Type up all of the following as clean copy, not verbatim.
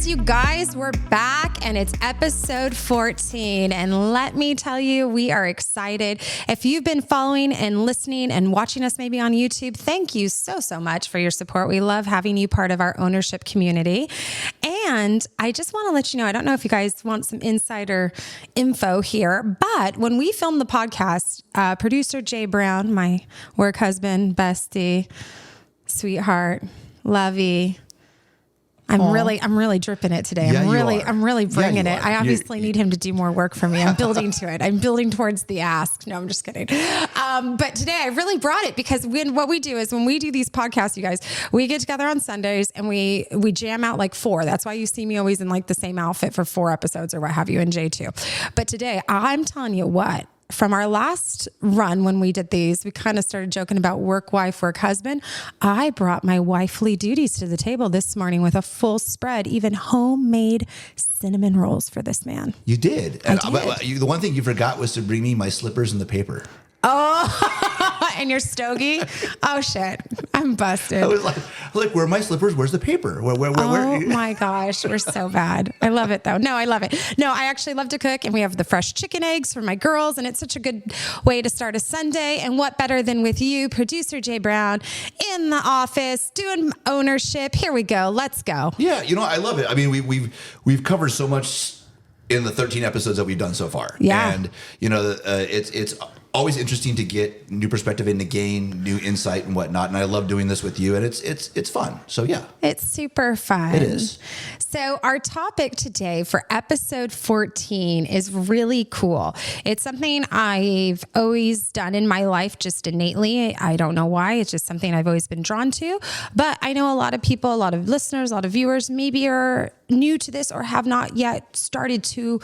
is, you guys. We're back and it's episode 14. And let me tell you, we are excited. If you've been following and listening and watching us maybe on YouTube, thank you so much for your support. We love having you part of our ownership community. And I just want to let you know, I don't know if you guys want some insider info here, but when we filmed the podcast, producer Jay Brown, my work husband, bestie, sweetheart, lovey, I'm really dripping it today. Yeah, I'm really bringing it. are. I obviously need him to do more work for me. I'm building to it. I'm building towards the ask. No, I'm just kidding. But today I really brought it because what we do is when we do these podcasts, you guys, we get together on Sundays and we jam out like 4. That's why you see me always in like the same outfit for 4 episodes or what have you, and Jay too. But today I'm telling you what, from our last run when we did these, we kind of started joking about work wife, work husband. I brought my wifely duties to the table this morning with a full spread, even homemade cinnamon rolls for this man. You did. I But the one thing you forgot was to bring me my slippers and the paper. Oh, and your stogie? Oh shit, I'm busted. I was like, where are my slippers? Where's the paper? Where? Oh my gosh, we're so bad. I love it though. No, I love it. No, I actually love to cook, and we have the fresh chicken eggs for my girls, and it's such a good way to start a Sunday. And what better than with you, producer Jay Brown, in the office doing ownership. Here we go. Let's go. Yeah, I love it. I mean, we've covered so much in the 13 episodes that we've done so far. Yeah, and it's always interesting to get new perspective and to gain new insight and whatnot. And I love doing this with you, and it's fun. So yeah, it's super fun. It is. So our topic today for episode 14 is really cool. It's something I've always done in my life just innately. I don't know why. It's just something I've always been drawn to. But I know a lot of people, a lot of listeners, a lot of viewers maybe are new to this or have not yet started to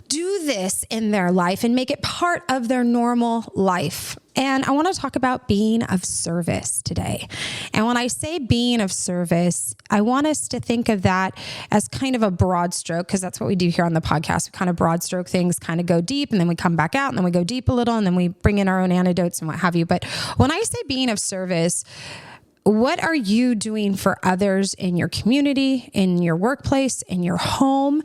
do this in their life and make it part of their normal life. And I want to talk about being of service today. And when I say being of service, I want us to think of that as kind of a broad stroke, because that's what we do here on the podcast. We kind of broad stroke things, kind of go deep, and then we come back out, and then we go deep a little, and then we bring in our own anecdotes and what have you. But when I say being of service, what are you doing for others in your community, in your workplace, in your home?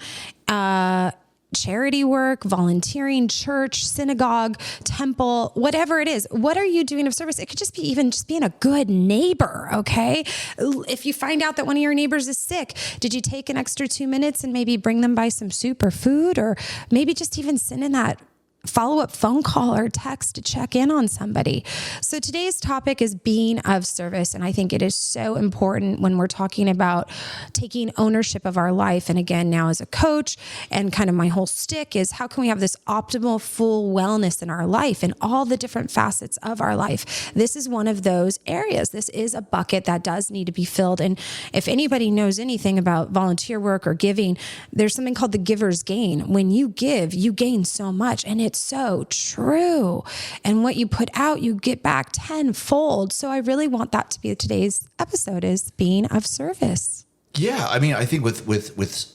Charity work, volunteering, church, synagogue, temple, whatever it is. What are you doing of service? It could just be even just being a good neighbor, okay? If you find out that one of your neighbors is sick, did you take an extra 2 minutes and maybe bring them by some soup or food, or maybe just even send in that follow-up phone call or text to check in on somebody? So today's topic is being of service. And I think it is so important when we're talking about taking ownership of our life. And again, now as a coach, and kind of my whole stick is how can we have this optimal full wellness in our life and all the different facets of our life? This is one of those areas. This is a bucket that does need to be filled. And if anybody knows anything about volunteer work or giving, there's something called the giver's gain. When you give, you gain so much. And it's so true. And what you put out, you get back tenfold. So I really want that to be today's episode, is being of service. Yeah, I mean, I think with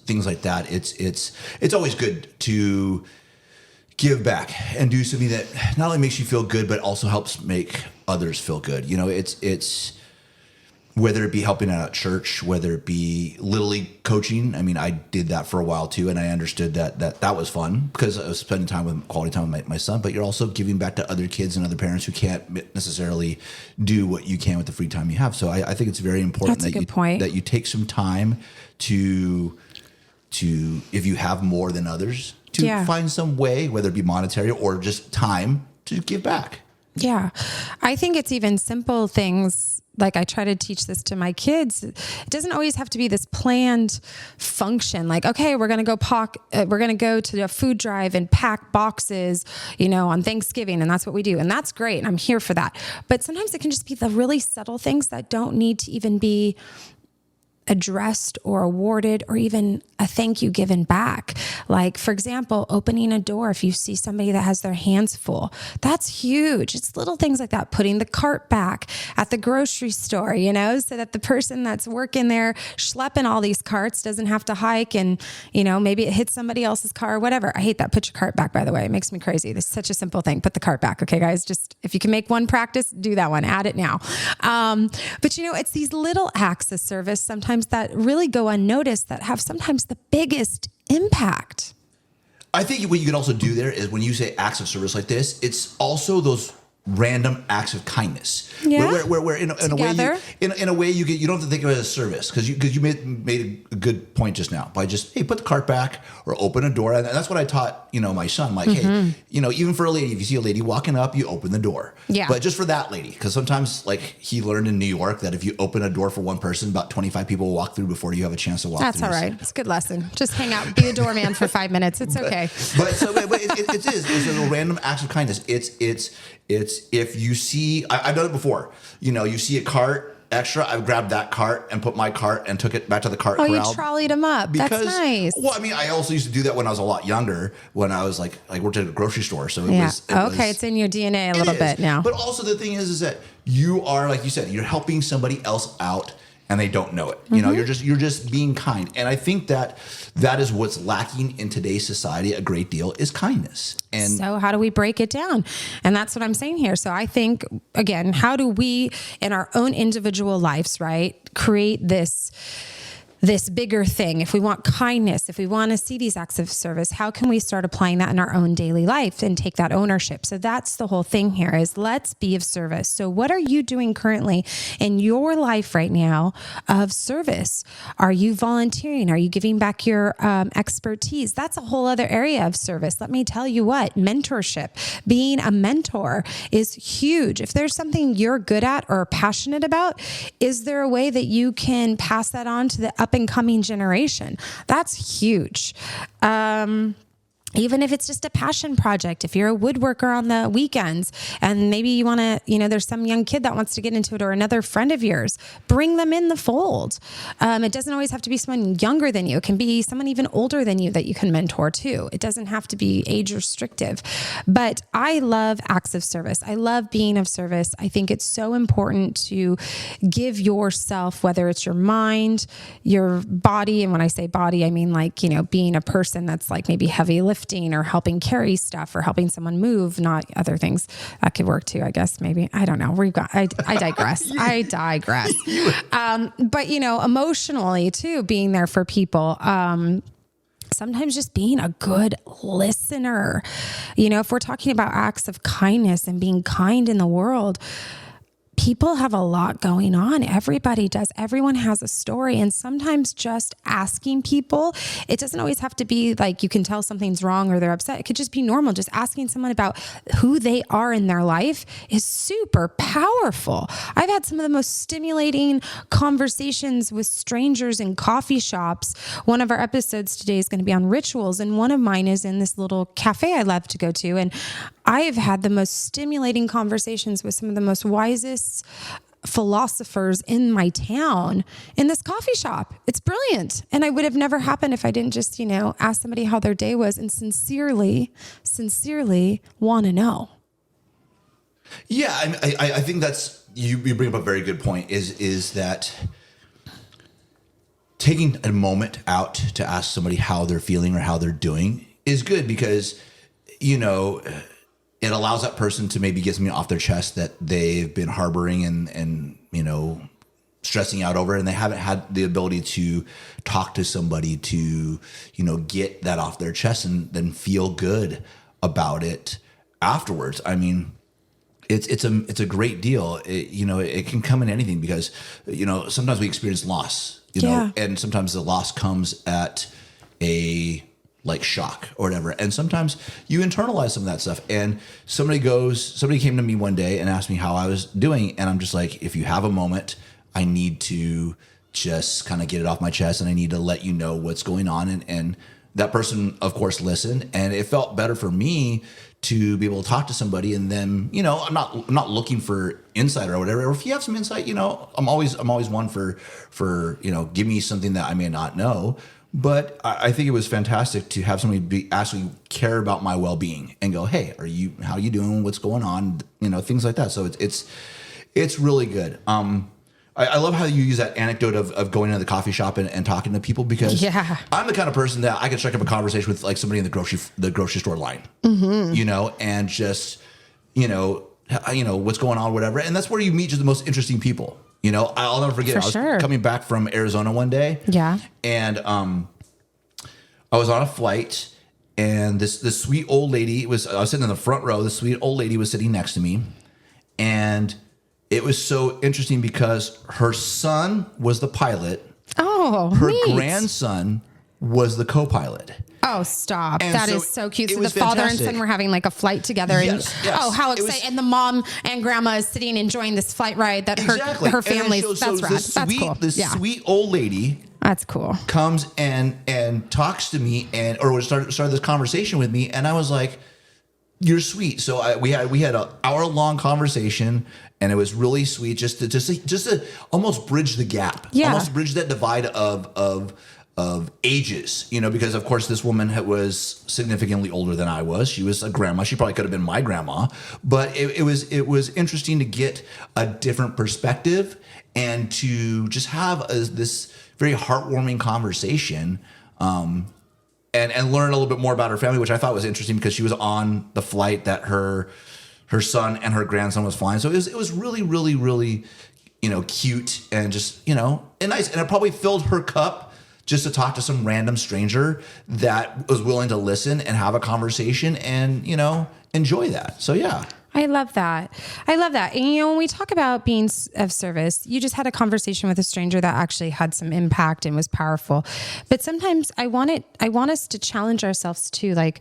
things like that, it's always good to give back and do something that not only makes you feel good, but also helps make others feel good. It's whether it be helping out at church, whether it be Little League coaching. I mean, I did that for a while too, and I understood that was fun because I was spending quality time with my son, but you're also giving back to other kids and other parents who can't necessarily do what you can with the free time you have. So I think it's very important that you take some time to, if you have more than others, to find some way, whether it be monetary or just time, to give back. Yeah. I think it's even simple things. Like I try to teach this to my kids. It doesn't always have to be this planned function. Like, okay, we're going to go to a food drive and pack boxes, on Thanksgiving. And that's what we do. And that's great. And I'm here for that. But sometimes it can just be the really subtle things that don't need to even be addressed or awarded or even a thank you given back. Like, for example, opening a door if you see somebody that has their hands full. That's huge. It's little things like that. Putting the cart back at the grocery store, so that the person that's working there schlepping all these carts doesn't have to hike and, maybe it hits somebody else's car or whatever. I hate that. Put your cart back, by the way. It makes me crazy. This is such a simple thing. Put the cart back. Okay, guys, just If you can make one practice, do that one. Add it now. But it's these little acts of service sometimes that really go unnoticed that have sometimes the biggest impact. I think what you can also do there is when you say acts of service like this, it's also those random acts of kindness. Yeah. Where in a way in a way you don't have to think of it as service because you made a good point just now by just put the cart back or open a door, and that's what I taught my son. I'm like, hey, even for a lady, if you see a lady walking up, you open the door. Yeah. But just for that lady, because sometimes like he learned in New York that if you open a door for one person, about 25 people will walk through before you have a chance to walk That's through. That's all right. It's a good lesson. Just hang out, be a doorman for 5 minutes. It's okay. But it's a random acts of kindness. It's if you see, I've done it before. You see a cart extra, I've grabbed that cart and put my cart and took it back to the cart corral. You trolleyed them up. That's nice. Well, I also used to do that when I was a lot younger, when I was like worked at a grocery store. So it's in your DNA a little bit now. But also the thing is that you are, like you said, you're helping somebody else out and they don't know it. You're just being kind. And I think that is what's lacking in today's society a great deal is kindness. And so how do we break it down? And that's what I'm saying here. So I think, again, how do we in our own individual lives, right, create this bigger thing? If we want kindness, if we want to see these acts of service, how can we start applying that in our own daily life and take that ownership? So that's the whole thing here is let's be of service. So what are you doing currently in your life right now of service? Are you volunteering? Are you giving back your expertise? That's a whole other area of service. Let me tell you what, mentorship, being a mentor is huge. If there's something you're good at or passionate about, is there a way that you can pass that on to the up and coming generation? That's huge. Even if it's just a passion project, if you're a woodworker on the weekends and maybe you want to, there's some young kid that wants to get into it or another friend of yours, bring them in the fold. It doesn't always have to be someone younger than you. It can be someone even older than you that you can mentor too. It doesn't have to be age restrictive, but I love acts of service. I love being of service. I think it's so important to give yourself, whether it's your mind, your body. And when I say body, I mean being a person that's like maybe heavy lifting or helping carry stuff or helping someone move, not other things that could work too, I guess, maybe. I don't know. I digress. I digress. But emotionally too, being there for people, sometimes just being a good listener, if we're talking about acts of kindness and being kind in the world, people have a lot going on. Everybody does. Everyone has a story. And sometimes just asking people, it doesn't always have to be like you can tell something's wrong or they're upset. It could just be normal. Just asking someone about who they are in their life is super powerful. I've had some of the most stimulating conversations with strangers in coffee shops. One of our episodes today is going to be on rituals. And one of mine is in this little cafe I love to go to. And I have had the most stimulating conversations with some of the most wisest philosophers in my town in this coffee shop. It's brilliant. And it would have never happened if I didn't just, ask somebody how their day was and sincerely want to know. Yeah, I think that's, you bring up a very good point is that taking a moment out to ask somebody how they're feeling or how they're doing is good because, it allows that person to maybe get something off their chest that they've been harboring and stressing out over, and they haven't had the ability to talk to somebody to, get that off their chest and then feel good about it afterwards. I mean, it's a great deal. It can come in anything because, sometimes we experience loss, and sometimes the loss comes at a shock or whatever. And sometimes you internalize some of that stuff. And somebody came to me one day and asked me how I was doing. And I'm just like, if you have a moment, I need to just kind of get it off my chest and I need to let you know what's going on. And that person, of course, listened. And it felt better for me to be able to talk to somebody. And then, I'm not looking for insight or whatever. Or if you have some insight, I'm always one for give me something that I may not know. But I think it was fantastic to have somebody actually care about my well-being and go, hey, how are you doing? What's going on? Things like that. So it's really good. I love how you use that anecdote of going into the coffee shop and talking to people because I'm the kind of person that I can strike up a conversation with somebody in the grocery store line, and just, what's going on, whatever. And that's where you meet just the most interesting people. I'll never forget. I was coming back from Arizona one day. Yeah. And I was on a flight, and this sweet old lady I was sitting in the front row. This sweet old lady was sitting next to me, and it was so interesting because her son was the pilot. Oh, her neat. grandson was the co-pilot. Oh, stop. And That so is so cute. it So the was father fantastic. and son were having like a flight together. Yes, and yes. Oh, how It was- exciting. And the mom and grandma is sitting enjoying this flight ride that her And family's, so that's rad. this That's cool. This Yeah. sweet old lady That's cool. comes and talks to me or started this conversation with me, and I was like, "You're sweet." So we had an hour-long conversation, and it was really sweet, just to almost bridge the gap, almost bridge that divide of ages, because of course this woman was significantly older than I was. She was a grandma. She probably could have been my grandma, but it was interesting to get a different perspective and to just have this very heartwarming conversation, and learn a little bit more about her family, which I thought was interesting because she was on the flight that her son and her grandson was flying. So it was really, really, really, cute and just, and nice. And it probably filled her cup just to talk to some random stranger that was willing to listen and have a conversation and, enjoy that. So, yeah. I love that. I love that. And, when we talk about being of service, you just had a conversation with a stranger that actually had some impact and was powerful. But sometimes I want us to challenge ourselves too. Like,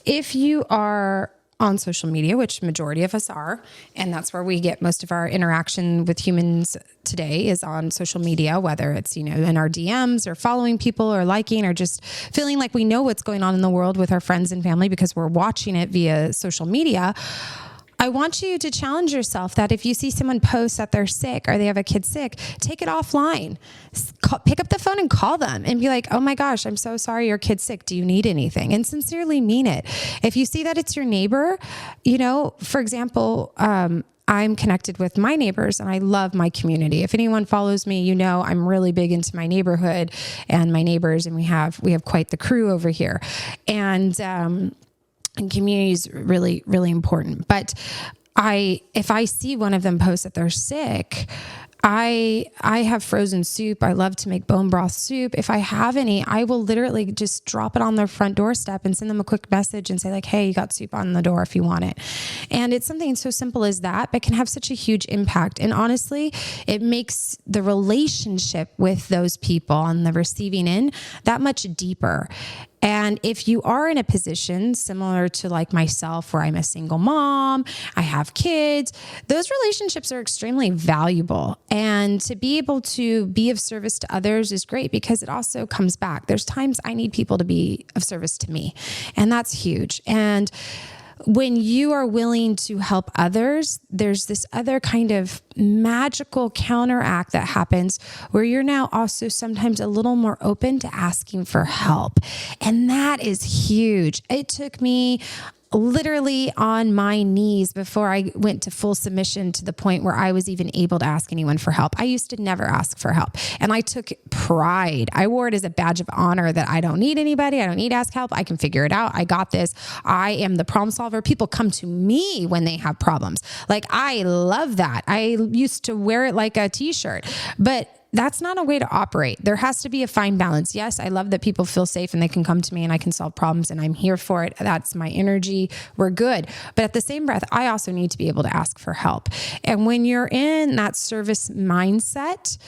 if you are on social media, which majority of us are, and that's where we get most of our interaction with humans today is on social media, whether it's, in our DMs or following people or liking or just feeling like we know what's going on in the world with our friends and family because we're watching it via social media. I want you to challenge yourself that if you see someone post that they're sick or they have a kid sick, take it offline. Pick up the phone and call them and be like, "Oh my gosh, I'm so sorry your kid's sick. Do you need anything?" And sincerely mean it. If you see that it's your neighbor, for example, I'm connected with my neighbors and I love my community. If anyone follows me, I'm really big into my neighborhood and my neighbors, and we have quite the crew over here. And community is really, really important. But if I see one of them post that they're sick, I have frozen soup. I love to make bone broth soup. If I have any, I will literally just drop it on their front doorstep and send them a quick message and say like, "Hey, you got soup on the door if you want it." And it's something so simple as that, but can have such a huge impact. And honestly, it makes the relationship with those people on the receiving end that much deeper. And if you are in a position similar to like myself, where I'm a single mom, I have kids, those relationships are extremely valuable. And to be able to be of service to others is great because it also comes back. There's times I need people to be of service to me, and that's huge. And when you are willing to help others, there's this other kind of magical counteract that happens where you're now also sometimes a little more open to asking for help. And that is huge. It took me literally on my knees before I went to full submission to the point where I was even able to ask anyone for help. I used to never ask for help, and I took pride. I wore it as a badge of honor that I don't need anybody. I don't need to ask help. I can figure it out. I got this. I am the problem solver. People come to me when they have problems. Like, I love that. I used to wear it like a t-shirt, but that's not a way to operate. There has to be a fine balance. Yes, I love that people feel safe and they can come to me and I can solve problems and I'm here for it. That's my energy. We're good. But at the same breath, I also need to be able to ask for help. And when you're in that service mindset,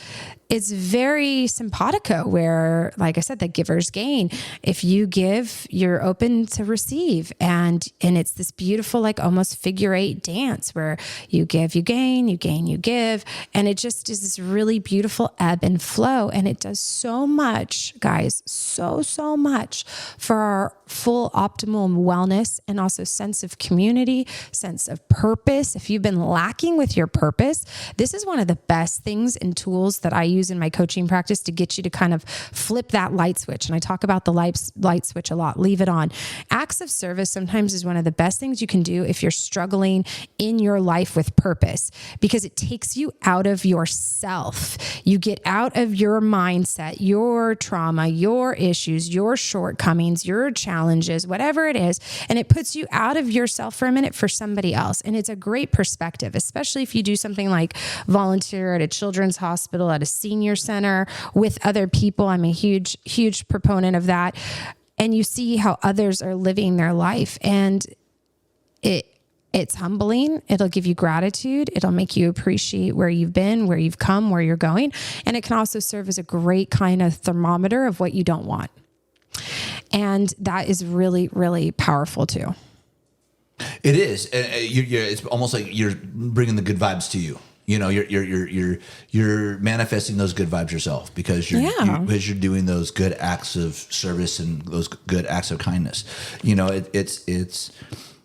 it's very simpatico where, like I said, the giver's gain. If you give, you're open to receive. And it's this beautiful, like almost figure eight dance where you give, you gain, you gain, you give. And it just is this really beautiful ebb and flow. And it does so much, guys, so much for our full optimal wellness and also sense of community, sense of purpose. If you've been lacking with your purpose, this is one of the best things and tools that I use in my coaching practice to get you to kind of flip that light switch. And I talk about the light switch a lot. Leave it on. Acts of service sometimes is one of the best things you can do if you're struggling in your life with purpose, because it takes you out of yourself. You get out of your mindset, your trauma, your issues, your shortcomings, your challenges, whatever it is, and it puts you out of yourself for a minute for somebody else. And it's a great perspective, especially if you do something like volunteer at a children's hospital, at a senior center with other people. I'm a huge proponent of that. And you see how others are living their life, and it's humbling. It'll give you gratitude. It'll make you appreciate where you've been, where you've come, where you're going. And it can also serve as a great kind of thermometer of what you don't want. And that is really, really powerful too. It is. It's almost like you're bringing the good vibes to you. You know, you're manifesting those good vibes yourself because you're doing those good acts of service and those good acts of kindness. You know, it's.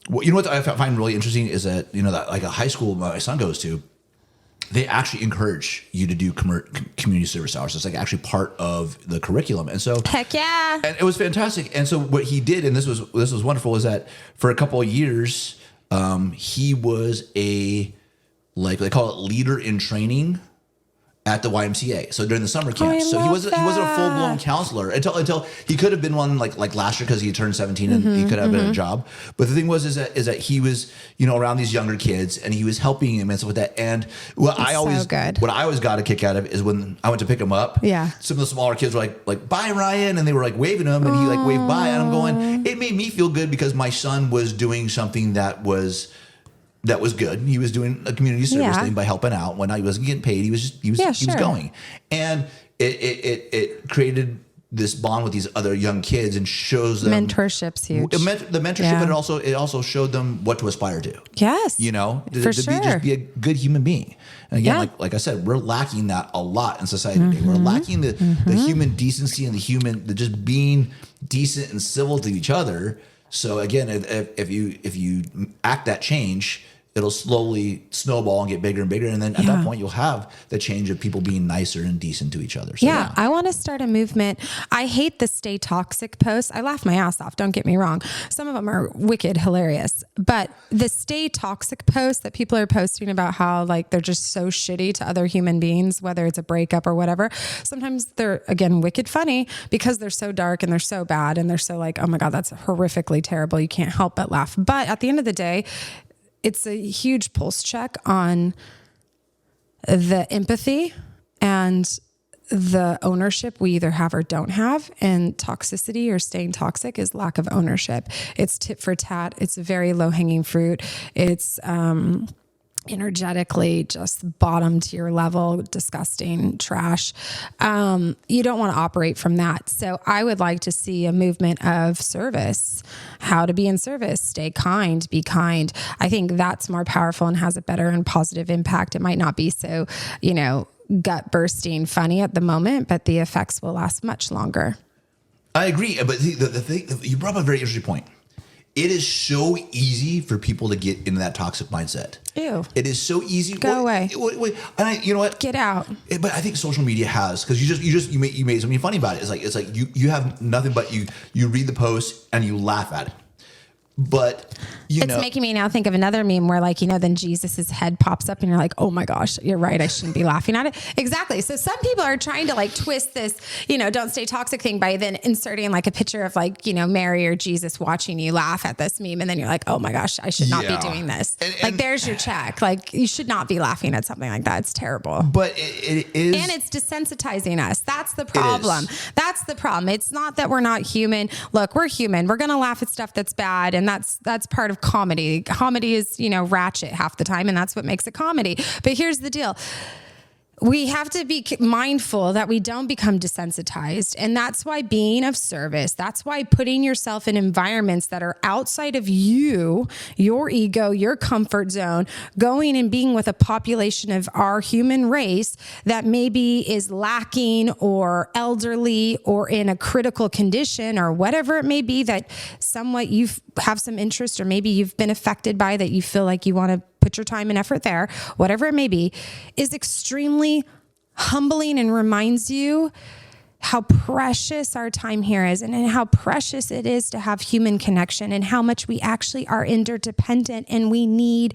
Well, you know what I find really interesting is that, you know, that like a high school my son goes to, they actually encourage you to do community service hours. It's like actually part of the curriculum. And so, heck yeah. And it was fantastic. And so what he did, and this was wonderful, is that for a couple of years, he was like they call it leader in training at the YMCA. So during the summer camp. So he wasn't a full blown counselor until he could have been one like last year because he turned 17 and he could have been a job. But the thing is that he was, you know, around these younger kids and he was helping them and stuff like that. And what I always got a kick out of is when I went to pick him up. Yeah. Some of the smaller kids were like, bye Ryan. And they were like waving him and he like waved bye. And I'm going, it made me feel good because my son was doing something that was good. He was doing a community service thing by helping out. When he wasn't getting paid, he was going, and it created this bond with these other young kids and shows them mentorship's huge. The mentorship, but it also showed them what to aspire to. Yes, you know, to sure. be a good human being. And again, like I said, we're lacking that a lot in society today. We're lacking the human decency and the just being decent and civil to each other. So again, if you act that change, it'll slowly snowball and get bigger and bigger. And then at that point, you'll have the change of people being nicer and decent to each other. So, I want to start a movement. I hate the stay toxic posts. I laugh my ass off. Don't get me wrong. Some of them are wicked hilarious, but the stay toxic posts that people are posting about how like they're just so shitty to other human beings, whether it's a breakup or whatever. Sometimes they're again, wicked funny because they're so dark and they're so bad. And they're so like, oh my God, that's horrifically terrible. You can't help but laugh. But at the end of the day, it's a huge pulse check on the empathy and the ownership we either have or don't have. And toxicity or staying toxic is lack of ownership. It's tit for tat. It's very low hanging fruit. It's, energetically just bottom tier level, disgusting trash. You don't want to operate from that. So I would like to see a movement of service, how to be in service, stay kind, be kind. I think that's more powerful and has a better and positive impact. It might not be so, you know, gut bursting funny at the moment, but the effects will last much longer. I agree. But the thing, you brought up a very interesting point. It is so easy for people to get into that toxic mindset. Ew. It is so easy. Go away. And you know what? Get out. But I think social media has, because you made something funny about it. It's like you have nothing but you read the post and you laugh at it. But it's making me now think of another meme where like, you know, then Jesus's head pops up and you're like, oh my gosh, you're right. I shouldn't be laughing at it. Exactly. So some people are trying to like twist this, you know, don't stay toxic thing by then inserting like a picture of like, you know, Mary or Jesus watching you laugh at this meme. And then you're like, oh my gosh, I should not be doing this. Like there's your check. Like you should not be laughing at something like that. It's terrible. But it is. And it's desensitizing us. That's the problem. That's the problem. It's not that we're not human. Look, we're human. We're going to laugh at stuff that's bad. And that's part of comedy. Comedy is, you know, ratchet half the time, and that's what makes it comedy. But here's the deal. We have to be mindful that we don't become desensitized. And that's why being of service, that's why putting yourself in environments that are outside of you, your ego, your comfort zone, going and being with a population of our human race that maybe is lacking or elderly or in a critical condition or whatever it may be that somewhat you have some interest or maybe you've been affected by that you feel like you want to put your time and effort there, whatever it may be, is extremely humbling and reminds you how precious our time here is and how precious it is to have human connection and how much we actually are interdependent and we need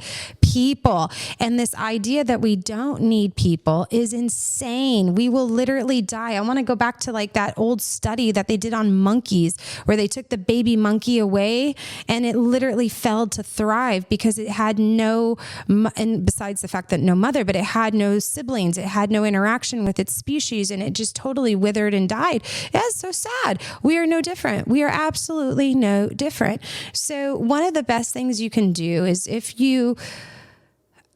people. And this idea that we don't need people is insane. We will literally die. I want to go back to like that old study that they did on monkeys where they took the baby monkey away and it literally failed to thrive because it had no, and besides the fact that no mother, but it had no siblings. It had no interaction with its species and it just totally withered and died. That's so sad. We are no different. We are absolutely no different. So one of the best things you can do is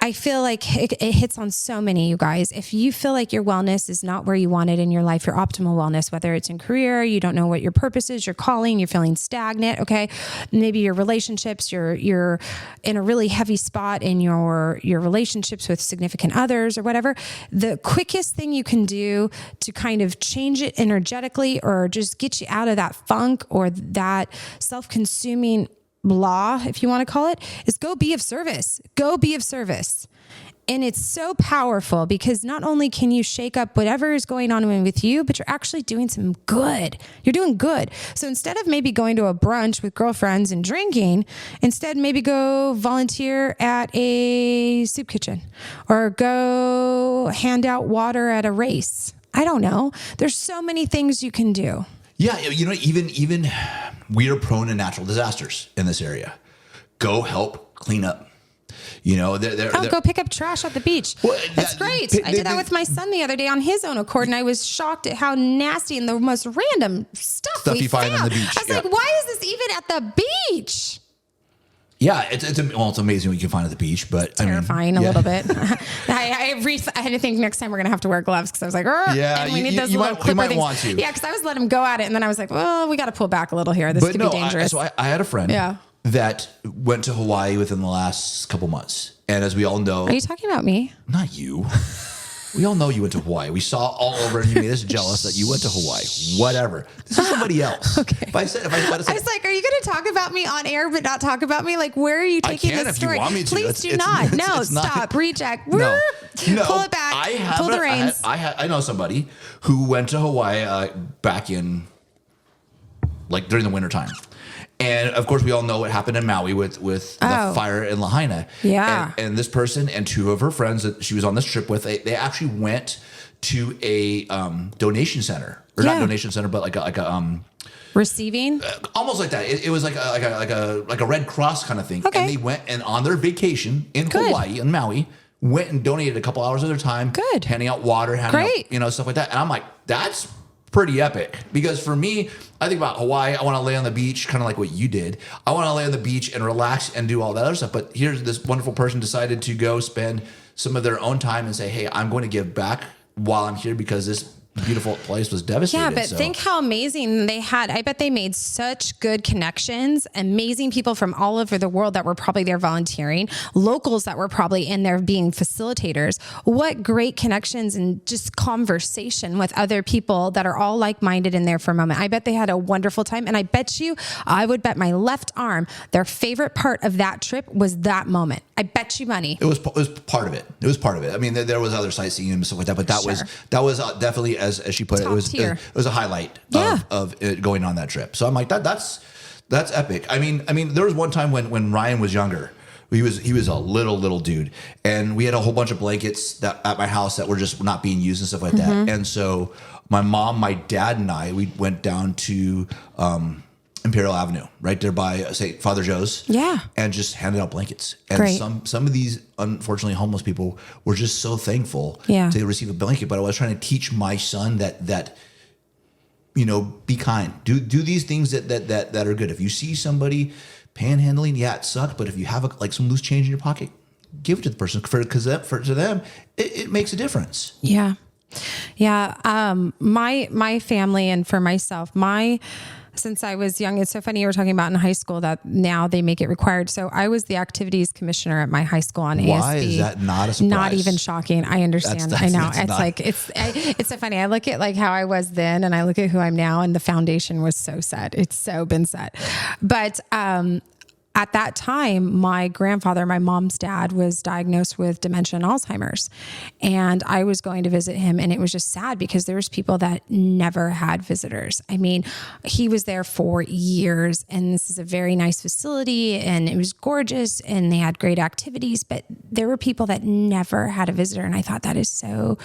I feel like it hits on so many, you guys. If you feel like your wellness is not where you want it in your life, your optimal wellness, whether it's in career, you don't know what your purpose is, your calling, you're feeling stagnant, okay? Maybe your relationships, you're in a really heavy spot in your relationships with significant others or whatever. The quickest thing you can do to kind of change it energetically or just get you out of that funk or that self-consuming law, if you want to call it, is go be of service. Go be of service. And it's so powerful because not only can you shake up whatever is going on with you, but you're actually doing some good. You're doing good. So instead of maybe going to a brunch with girlfriends and drinking, instead maybe go volunteer at a soup kitchen or go hand out water at a race. I don't know. There's so many things you can do. Yeah, even we are prone to natural disasters in this area. Go help clean up. Go pick up trash at the beach. Well, that's great. I did that with my son the other day on his own accord, and I was shocked at how nasty and the most random stuff we you find found on the beach. I was like, why is this even at the beach? Yeah, it's amazing what you can find at the beach, but terrifying a little bit. I had to think next time we're gonna have to wear gloves because I was like, and we need those little clipper things. Want to. Yeah, because I was letting him go at it, and then I was like, well, we got to pull back a little here. This could be dangerous. I had a friend that went to Hawaii within the last couple months, and as we all know, are you talking about me? Not you. We all know you went to Hawaii. We saw all over, and you made us jealous that you went to Hawaii. Whatever. This is somebody else. Okay. I was like, are you going to talk about me on air, but not talk about me? Like, where are you taking this story? If you want me to. Please do not. No, stop. Reject. No. Pull it back. Pull the reins. I know somebody who went to Hawaii back in, like, during the wintertime. And of course, we all know what happened in Maui with the fire in Lahaina. Yeah. And this person and two of her friends that she was on this trip with, they actually went to a donation center, or not donation center, but like a receiving, almost like that. It was like a Red Cross kind of thing. Okay. And they went and on their vacation in Hawaii and Maui, went and donated a couple hours of their time, handing out water, handing out stuff like that. And I'm like, that's pretty epic, because for me, I think about Hawaii. I want to lay on the beach, kind of like what you did. I want to lay on the beach and relax and do all that other stuff. But here's this wonderful person decided to go spend some of their own time and say, hey, I'm going to give back while I'm here because this beautiful place was devastated. Yeah, but think how amazing they had. I bet they made such good connections, amazing people from all over the world that were probably there volunteering, locals that were probably in there being facilitators. What great connections and just conversation with other people that are all like-minded in there for a moment. I bet they had a wonderful time. And I would bet my left arm, their favorite part of that trip was that moment. I bet you money. It was part of it. It was part of it. I mean, there was other sightseeing and stuff like that, but that was definitely, as she put it, it was a highlight of it going on that trip. So I'm like, that's epic. I mean, there was one time when Ryan was younger. He was a little dude, and we had a whole bunch of blankets that at my house that were just not being used and stuff like that. And so my mom, my dad, and we went down to Imperial Avenue, right there by St. Father Joe's. Yeah. And just handed out blankets. And some of these, unfortunately, homeless people were just so thankful to receive a blanket. But I was trying to teach my son that be kind. Do these things that are good. If you see somebody panhandling, it sucks. But if you have some loose change in your pocket, give it to the person, because to them, it makes a difference. Yeah. Yeah. My family, and for myself, since I was young, it's so funny you were talking about in high school that now they make it required. So I was the activities commissioner at my high school on ASB. Why is that not a surprise? Not even shocking. I understand. I know. It's so funny. I look at like how I was then and I look at who I'm now, and the foundation was so set. It's so been set. But, at that time, my grandfather, my mom's dad, was diagnosed with dementia and Alzheimer's. And I was going to visit him, and it was just sad because there was people that never had visitors. I mean, he was there for years, and this is a very nice facility, and it was gorgeous, and they had great activities, but there were people that never had a visitor. And I thought that is so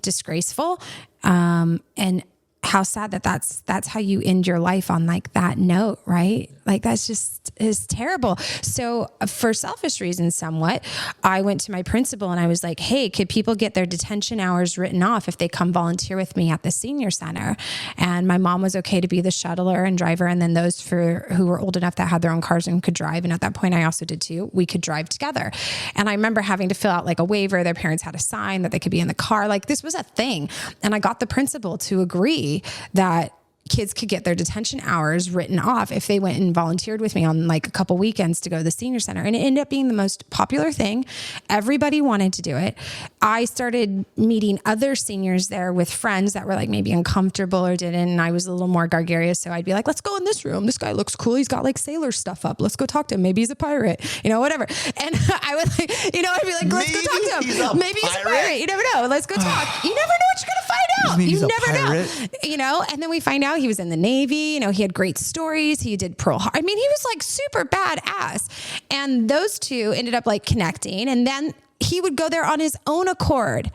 disgraceful. And how sad that that's how you end your life on like that note, right? Like that's just is terrible. So for selfish reasons, somewhat, I went to my principal and I was like, hey, could people get their detention hours written off if they come volunteer with me at the senior center? And my mom was okay to be the shuttler and driver. And then those who were old enough that had their own cars and could drive. And at that point I also did too. We could drive together. And I remember having to fill out like a waiver. Their parents had a sign that they could be in the car. Like this was a thing. And I got the principal to agree that kids could get their detention hours written off if they went and volunteered with me on like a couple weekends to go to the senior center. And it ended up being the most popular thing. Everybody wanted to do it. I started meeting other seniors there with friends that were like maybe uncomfortable or didn't. And I was a little more gregarious. So I'd be like, let's go in this room. This guy looks cool. He's got like sailor stuff up. Let's go talk to him. Maybe he's a pirate, whatever. And I would like, I'd be like, let's go talk to him. Maybe he's a pirate. You never know. Let's go talk. You never know what you're going to find out. Maybe You never know, and then we find out he was in the Navy. He had great stories. He did Pearl Harbor. I mean, he was like super badass. And those two ended up like connecting. And then he would go there on his own accord.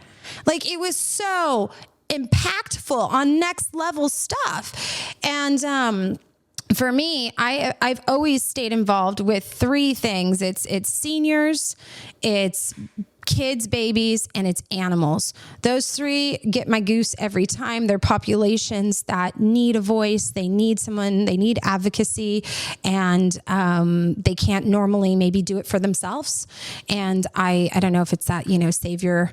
Like it was so impactful on next level stuff. And, for me, I've always stayed involved with three things. It's seniors, it's kids, babies, and it's animals. Those three get my goose every time. They're populations that need a voice. They need someone, they need advocacy, and they can't normally maybe do it for themselves. And I don't know if it's that, savior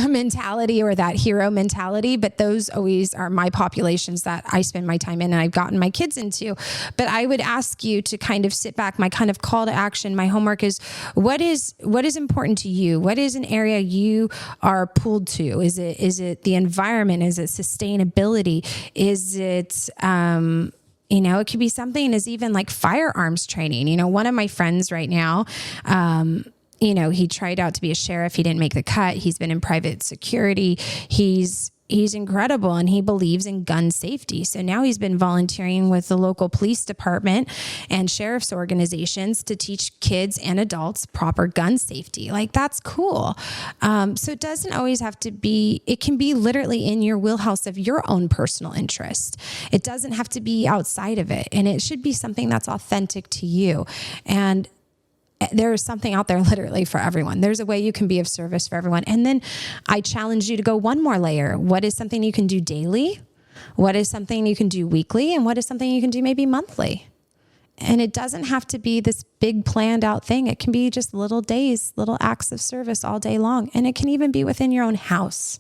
mentality or that hero mentality, but those always are my populations that I spend my time in and I've gotten my kids into. But I would ask you to kind of sit back. My kind of call to action, my homework is, what is important to you? What is an area you are pulled to? Is it the environment? Is it sustainability? Is it, it could be something as even like firearms training. One of my friends right now, he tried out to be a sheriff. He didn't make the cut. He's been in private security. He's incredible and he believes in gun safety. So now he's been volunteering with the local police department and sheriff's organizations to teach kids and adults proper gun safety. Like that's cool. So it doesn't always have to be, it can be literally in your wheelhouse of your own personal interest. It doesn't have to be outside of it. And it should be something that's authentic to you. And there is something out there literally for everyone. There's a way you can be of service for everyone. And then I challenge you to go one more layer. What is something you can do daily? What is something you can do weekly? And what is something you can do maybe monthly? And it doesn't have to be this big planned out thing. It can be just little days, little acts of service all day long. And it can even be within your own house.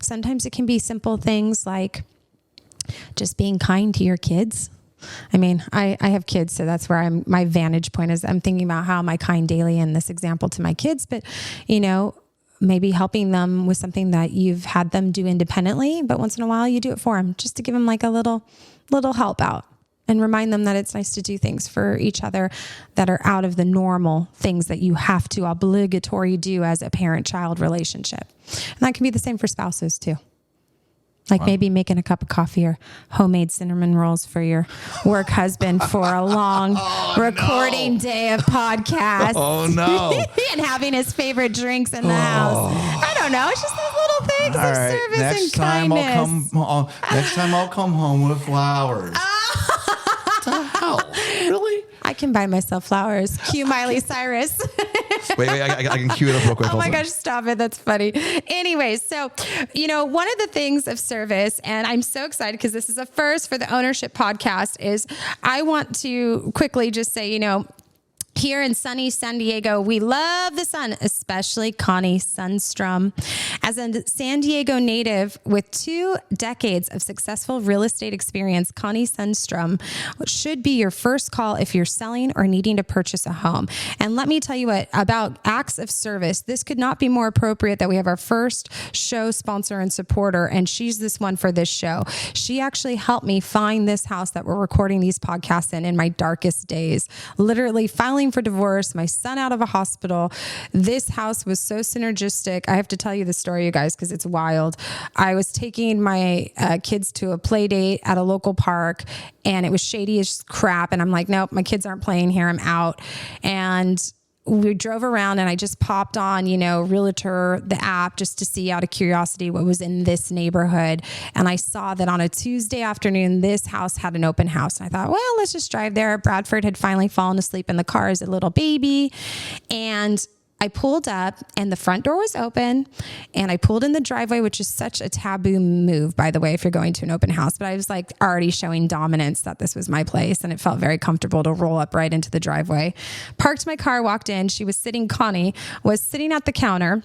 Sometimes it can be simple things like just being kind to your kids. I mean, I have kids, so that's where my vantage point is. I'm thinking about how am I kind daily in this example to my kids, but maybe helping them with something that you've had them do independently, but once in a while you do it for them just to give them like a little help out and remind them that it's nice to do things for each other that are out of the normal things that you have to obligatory do as a parent-child relationship. And that can be the same for spouses too. Like maybe making a cup of coffee or homemade cinnamon rolls for your work husband for a long recording day of podcasts. Oh, no. And having his favorite drinks in the house. I don't know. It's just those little things of service and kindness. Next time I'll come home with flowers. What the hell? Really? I can buy myself flowers. Cue Miley Cyrus. Wait, I can cue it up real quick. Oh my gosh, stop it. That's funny. Anyways, so, one of the things of service, and I'm so excited because this is a first for the Ownership Podcast, is I want to quickly just say, Here in sunny San Diego, we love the sun, especially Connie Sundstrom. As a San Diego native with 2 decades of successful real estate experience, Connie Sundstrom should be your first call if you're selling or needing to purchase a home. And let me tell you what, about acts of service, this could not be more appropriate that we have our first show sponsor and supporter, and she's this one for this show. She actually helped me find this house that we're recording these podcasts in my darkest days. Literally filing for divorce, my son out of a hospital. This house was so synergistic. I have to tell you the story, you guys, because it's wild. I was taking my kids to a play date at a local park, and it was shady as crap. And I'm like, nope, my kids aren't playing here. I'm out. And we drove around and I just popped on, Realtor, the app, just to see out of curiosity what was in this neighborhood. And I saw that on a Tuesday afternoon, this house had an open house. And I thought, well, let's just drive there. Bradford had finally fallen asleep in the car as a little baby. And I pulled up and the front door was open, and I pulled in the driveway, which is such a taboo move, by the way, if you're going to an open house. But I was like already showing dominance that this was my place, and it felt very comfortable to roll up right into the driveway. Parked my car, walked in. Connie was sitting at the counter.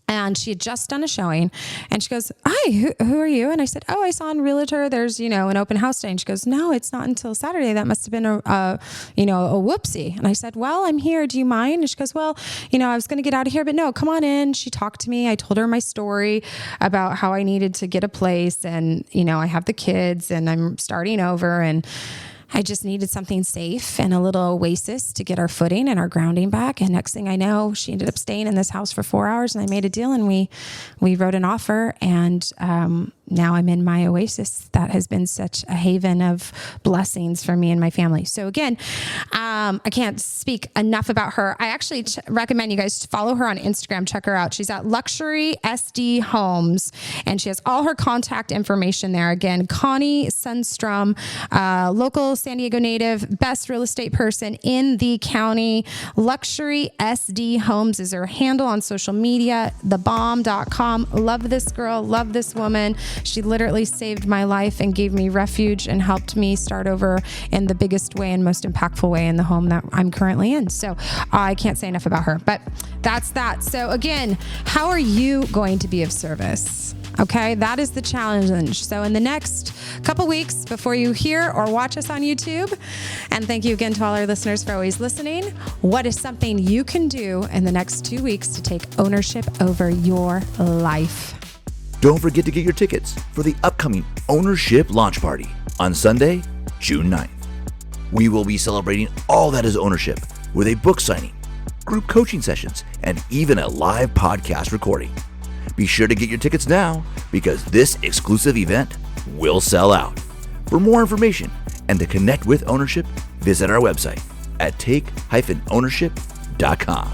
And she had just done a showing, and she goes, hi, who are you? And I said, I saw on Realtor, there's, an open house day. And she goes, no, it's not until Saturday. That must've been a whoopsie. And I said, well, I'm here. Do you mind? And she goes, well, I was going to get out of here, but no, come on in. She talked to me. I told her my story about how I needed to get a place, and, I have the kids and I'm starting over, and I just needed something safe and a little oasis to get our footing and our grounding back. And next thing I know, she ended up staying in this house for 4 hours, and I made a deal, and we wrote an offer. And now I'm in my oasis that has been such a haven of blessings for me and my family. So again, I can't speak enough about her. I actually recommend you guys to follow her on Instagram. Check her out. She's at Luxury SD Homes, and she has all her contact information there. Again, Connie Sundstrom, local San Diego native, best real estate person in the county. Luxury SD Homes is her handle on social media, thebomb.com. Love this girl. Love this woman. She literally saved my life and gave me refuge and helped me start over in the biggest way and most impactful way in the home that I'm currently in. So I can't say enough about her, but that's that. So again, how are you going to be of service? Okay, that is the challenge. So in the next couple weeks, before you hear or watch us on YouTube, and thank you again to all our listeners for always listening, what is something you can do in the next 2 weeks to take ownership over your life? Don't forget to get your tickets for the upcoming Ownership Launch Party on Sunday, June 9th. We will be celebrating all that is ownership with a book signing, group coaching sessions, and even a live podcast recording. Be sure to get your tickets now, because this exclusive event will sell out. For more information and to connect with Ownership, visit our website at take-ownership.com.